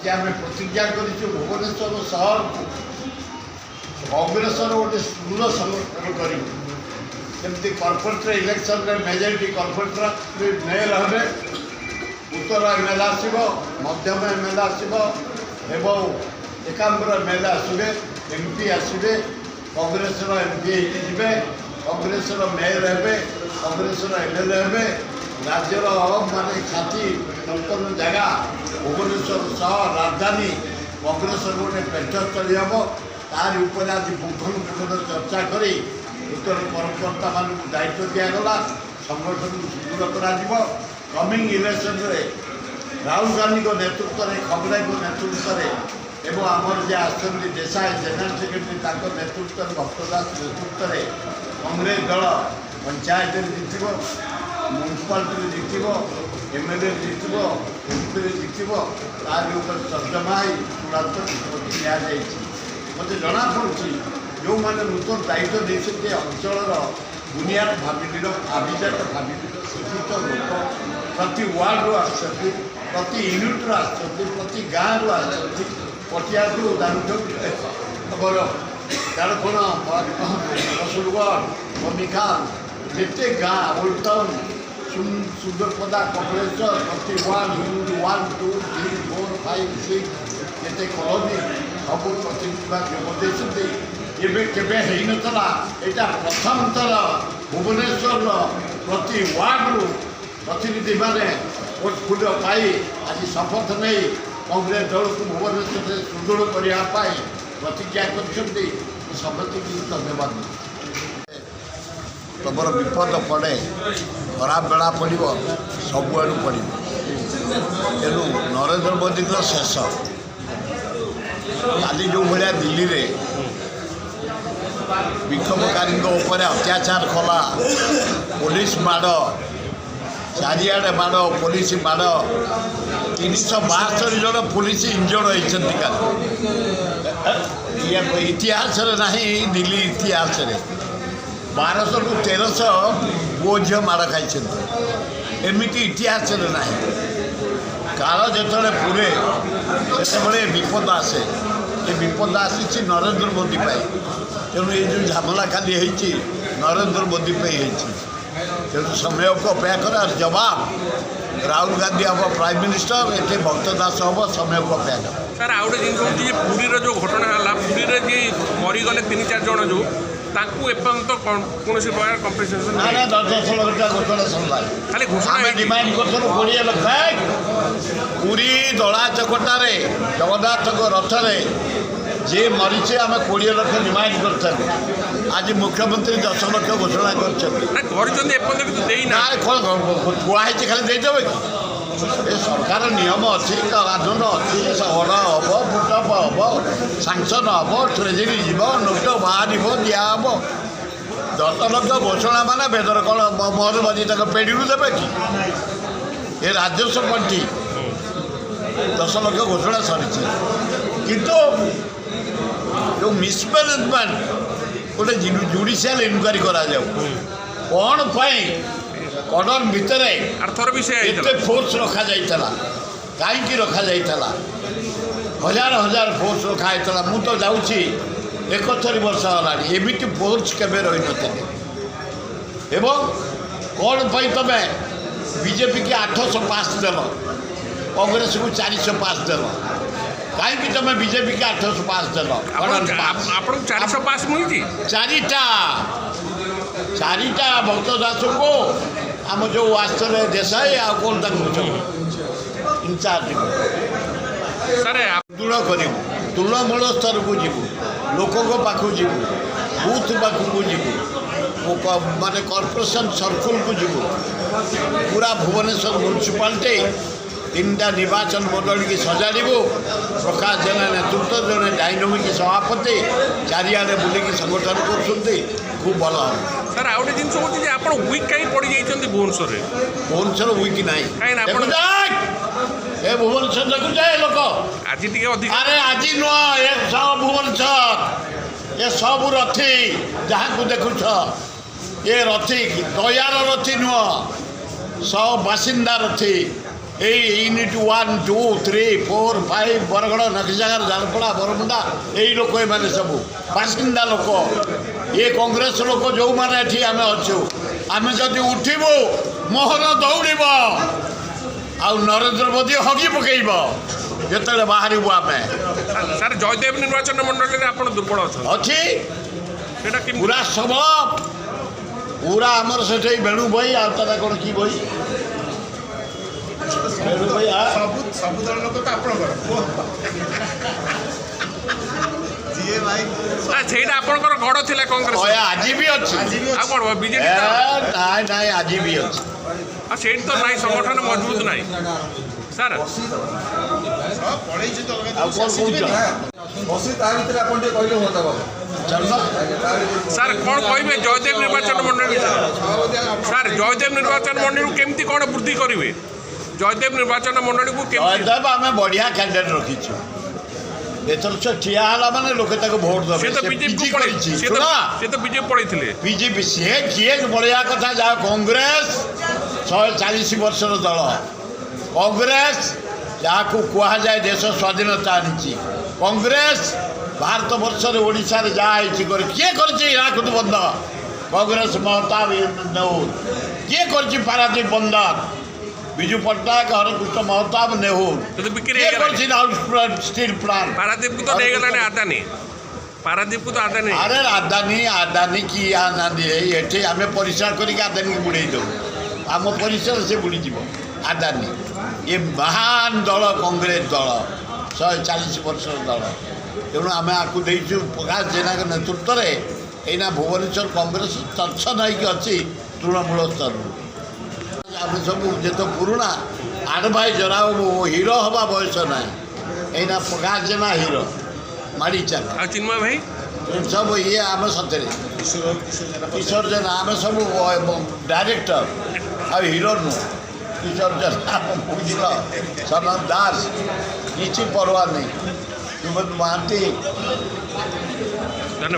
कि आम प्रतिज्ञा कर भुवनेश्वर सहर कांग्रेसर गोटे सुंदर संगठन करमती corporate election majority corporate mayor हे उत्तर एमएलए आसब मध्यम एमएलए आसब एकाम्बर एमएलए आसवे एमपी आसवे कांग्रेसर एमपी होते कांग्रेसर मेयर हे कांग्रेसर एमएलए हे राज्यर माने ख्याति नूतन जगह भुवनेश्वर सहर राजधानी कांग्रेसर गोटे पेठस्थली हम तार उपर आज पुंखानुपुंख चर्चा कर नूतन कर्मकर्ता मान दायित्व दिगला संगठन को सुदृढ़ कर कमिंग इलेक्शन राहुल गांधी को नेतृत्व में खबराई को नेतृत्व में एवं आमर जे आसती देसाई जनरल सेक्रेटरी नेतृत्व में भक्त दास नेतृत्व में कांग्रेस दल पंचायत जित म्यूनिसिपालिटी जित एमएलए जित एमपी जित तार तर्जमा चूड़ांत निष्पत्ति मत जना पड़ी जो मैंने नूतन दायित्व देते अंचल दुनिया भाविजात शिक्षित लोक प्रति वार्ड आसती प्रति यूनिट्रु आसती प्रति गाँव रु आसती पटियारू दारुर झारखंड रसुलगढ़ बमिखाल जिते गाँ ओल्ड टाउन सुंदरपदा कपलेश्वर प्रति वार्ड यूनिट 1 2 3 4 5 6 जिते कॉलोनी सब प्रतिनिधि जोग केवे होता यहाँ प्रथम थर भुवनेश्वर प्रति वार्ड प्रतिनिधि माने फूल पाई आज शपथ नहीं कांग्रेस दल को भुवनेश्वर सुदृढ़ करने प्रतिज्ञा कर समस्त धन्यवाद। तुम विपद पड़े खराब बेला पड़ो सबुआड़ पड़ तेणु नरेंद्र मोदी शेष काली जो भाया दिल्ली में विक्षोभकारी अत्याचार कला पुलिस माड़ चारिआडे माड़ पुलिस माड़ 372 जन पुलिस इंजर्ड होती इतिहास ना दिल्ली इतिहास 1200 ରୁ 1300 पुओ झील माड़ खाई एमती इतिहास ना काल जो पूरे से विपद आसे ये विपद आसी नरेंद्र मोदी तेणु ये जो झमेला खाली होती नरेंद्र मोदी तेणु समय को अपेक्षा कर जवाब राहुल गांधी हम प्राइम मिनिस्टर ये भक्त दास हम समय को अपेक्षा कर। सर आउ गए जिन पुरी जो घटना है पुरी में जी मरीगले 3-4 जन जो एपर्यंत कौन प्रकार कंपेसेसन ना 10 लाख घोषणा सरला खाली घोषणा डिमांड कर 20 लाख पुरी दला चकटारे जगन्नाथ रथ जे मरीचे आम 20 लाख डिमांड कर आज मुख्यमंत्री 10 लाख घोषणा कर खाली देदेवे कि सरकार नियम अच्छी कानून अच्छी हड़ हम फुटअप हम सांसन हम ट्रेजेरी जीव नोट बाहर दिहब 10 लाख घोषणा माने बेदर कौन मोहर बजी तक पेड़ी देवे कि ये राजस्व मंत्री 10 लाख घोषणा सरी किंतु जो मिसमैनेजमेंट गोटे जुडिशियल इनक्वारी करा कौन कर्डर भितर एत फोर्स रखा जाइला कहीं रखा जाइला हजार हजार फोर्स रखा मु तो जाऊँगी 71 वर्ष है एमती फोर्स केवे रही नथिले एवं कौन तुम बीजेपी की 805 देल कांग्रेस को 405 देल कहीं तुम बीजेपी के 805 देल आप 405 मिली चारिटा भक्त दास को आम जो आश्चर्य देसाई आ कौन इनचार्ज दृढ़ कर तृणमूल स्तर को जीवु लोक पाखु जीवु बूथ पाखु जीवु माने कॉर्पोरेशन सर्कल को जीवु पूरा भुवनेश्वर म्यूनिसिपालिटी 3टा निर्वाचन मंडल की सजाड़ू प्रकाश जेना नेतृत्व जड़े डायनामिक सभापति चारिआडे बुलिकी संगठन कर खूब भल सर आउ जिन आप वीक कहीं पड़ जाइए भुवनेश्वर वीक ना भुवनेश्वर देखु जाए लोक आज अरे आज नुह ये सब भुवनेश्वर ये सब रथी जहाँ को देखुछ ये रथी दयार रथी नुह सब बासिंदा रथी এই ୟୁନିଟ୍ 1, 2, 3, 4, 5 ବରଗଡ଼ ନଖିସାଗର ଝାରପଡ଼ା ବରମୁଣ୍ଡା ଏଇ ଲୋକ ଏମାନେ ସବୁ ବାସିନ୍ଦା ଲୋକ ଏ କଂଗ୍ରେସ ଲୋକ ଯେଉଁମାନେ ଏଠି ଆମେ ଅଛୁ ଆମେ ଯଦି ଉଠିବୁ ମୋହନ ଦୌଡ଼ିବ ଆଉ ନରେନ୍ଦ୍ର ମୋଦି ହଗି ପକେଇବ ଯେତେବେଳେ ବାହାରିବୁ ଆମେ ସାର୍ ଜୟଦେବ ନିର୍ବାଚନ ମଣ୍ଡଳୀରେ ଆପଣ ଦୁର୍ବଳ ଅଛନ୍ତି ଅଛି ସେଇଟା କେମିତି ପୁରା ସବଳ ପୁରା ଆମର ସେଠି ବେଣୁ ବହି ଆଉ ତାର କ'ଣ କି ବହି ବେଣୁ ବହି ସବୁ ଦଳ ଲୋକ ତ ଆପଣଙ୍କର ଯିଏ ଭାଇ ସେଇଟା ଆପଣଙ୍କର ଗଡ଼ ଥିଲା କଂଗ୍ରେସ ଆଜି ବି ଅଛି ଆଉ କ'ଣ ବିଜେଡି ନାଇଁ ନାଇଁ ଆଜି ବି ଅଛି ଆଉ ସେଇଠି ତ ନାହିଁ ସଂଗଠନ ମଜବୁତ ନାହିଁ ସାର୍ ପଳେଇଛି ତ ଆଉ କ'ଣ କହୁଛ ବସି ତା ଭିତରେ ଆପଣ ଟିକେ କହିଲେ ହୁଅନ୍ତା ବାବୁ ଚାଲୁନ ସାର୍ କ'ଣ କହିବେ ଜୟଦେବ ନିର୍ବାଚନ ମଣ୍ଡଳୀ ବିଷୟରେ ସାର୍ ଜୟଦେବ ନିର୍ବାଚନ ମଣ୍ଡଳୀକୁ କେମିତି କ'ଣ ବୃଦ୍ଧି କରିବେ ଜୟଦେବ ନିର୍ବାଚନ ମଣ୍ଡଳୀକୁ କେମିତି ଜୟଦେବ ଆମେ ବଢ଼ିଆ କ୍ୟାଣ୍ଡିଡେଟ୍ ରଖିଛୁ ଏଥର ସେ ଠିଆ ହେଲା ମାନେ ଲୋକେ ତାକୁ ଭୋଟ ଦେବେ ସେ ତ ସେ ବିଜେପିକୁ ପିଜି କରିଛି ସେ ତ ବିଜେପି ପଳେଇଥିଲେ ବିଜେପି ସିଏ କିଏ ବଢ଼ିଆ କଥା ଯାହା କଂଗ୍ରେସ 140 ବର୍ଷର ଦଳ କଂଗ୍ରେସ ଯାହାକୁ କୁହାଯାଏ ଦେଶ ସ୍ୱାଧୀନତା ଆଣିଛି କଂଗ୍ରେସ ଭାରତ ବର୍ଷରେ ଓଡ଼ିଶାରେ ଯାହା ହେଇଛି କରି କିଏ କରିଛି ହୀରାକୁଦ ବନ୍ଧ କଂଗ୍ରେସ ମହତାବ ନେହୁର କିଏ କରିଛି ପାରାଦୀପ ବନ୍ଦର ବିଜୁ ପଟ୍ଟନାୟକ ହରକୃଷ୍ଣ ମହତାବ ନେହୁର କିନ୍ତୁ ବିକ୍ରି କିଏ ହେଇଗଲାଣି କରିଛି ରାଉରକେଲା ଷ୍ଟିଲ୍ ପ୍ଲାଣ୍ଟ ପାରାଦୀପକୁ ତ ନେଇଗଲାଣି ଆଦାନୀ ପାରାଦୀପକୁ ତ ଆଦାନୀ ଆରେ ଆଦାନୀ କି ଆନାନ୍ତି ଏଠି ଆମେ ପରିଷ୍କାର କରିକି ଆଦାନୀକି ବୁଡ଼େଇ ଦେବୁ ଆମ ପରିସର ସେ ବୁଡ଼ିଯିବ ଆଦାନୀ ଏ ମହାନ ଦଳ କଂଗ୍ରେସ ଦଳ 140 ବର୍ଷର ଦଳ ତେଣୁ ଆମେ ଆକୁ ଦେଇଛୁ ପ୍ରକାଶ ଜେନାଙ୍କ ନେତୃତ୍ୱରେ ଏଇନା ଭୁବନେଶ୍ୱର କଂଗ୍ରେସ ତତ୍ସନ ହେଇକି ଅଛି ତୃଣମୂଳ ସ୍ତରରୁ ଆମେ ସବୁ ଯେତେ ପୁରୁଣା ଆଡ଼ଭାଇଜର ଆଉ ହିରୋ ହେବା ବୟସ ନାହିଁ ଏଇନା ପ୍ରକାଶ ଜେନା ହିରୋ ମାଡ଼ି ଚାଲ ଆଉ ଚିନ୍ମୟ ଭାଇ ସବୁ ଇଏ ଆମେ ସତରେ କିଶୋର ଜେନା ଆମେ ସବୁ ଡାଇରେକ୍ଟର ଆଉ ହିରୋ ନୁହଁ କିଶୋର ଜେନା ବୁଝିଲ ସନମ ଦାସ କିଛି ପରବା ନାହିଁ ସୁମନ୍ତ ମହାନ୍ତି ଧନ୍ୟବାଦ